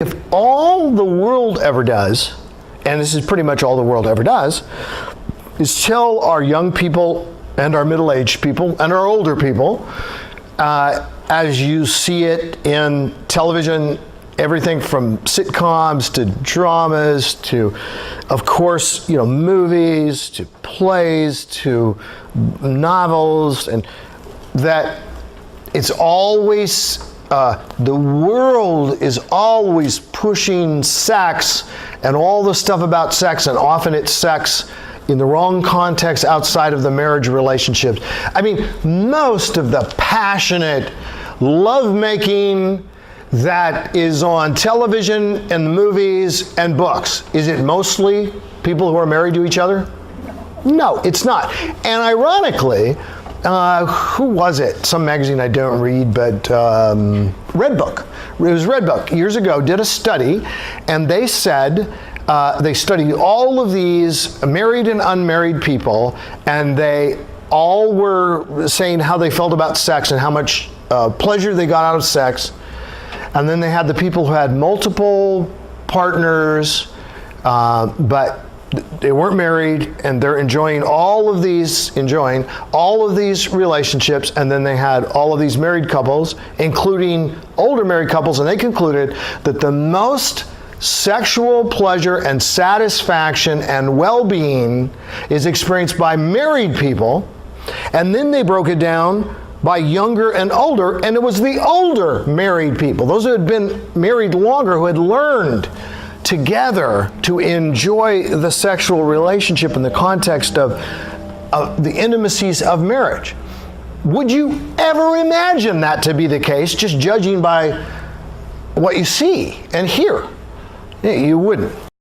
If all the world ever does, and this is pretty much all the world ever does, is tell our young people and our middle-aged people and our older people, as you see it in television, everything from sitcoms to dramas to, of course, movies to plays to novels, and that it's always the world is always pushing sex and all the stuff about sex, and often it's sex in the wrong context outside of the marriage relationships. I mean, most of the passionate lovemaking that is on television and movies and books, is it mostly people who are married to each other? No, it's not. And ironically, who was it? Some magazine I don't read, but Redbook. It was Redbook years ago did a study, and they said they studied all of these married and unmarried people, and they all were saying how they felt about sex and how much pleasure they got out of sex. And then they had the people who had multiple partners, but they weren't married, and they're enjoying all of these relationships. And then they had all of these married couples, including older married couples, and they concluded that the most sexual pleasure and satisfaction and well-being is experienced by married people. And then they broke it down by younger and older, and it was the older married people, those who had been married longer, who had learned together to enjoy the sexual relationship in the context of the intimacies of marriage. Would you ever imagine that to be the case, just judging by what you see and hear? You wouldn't.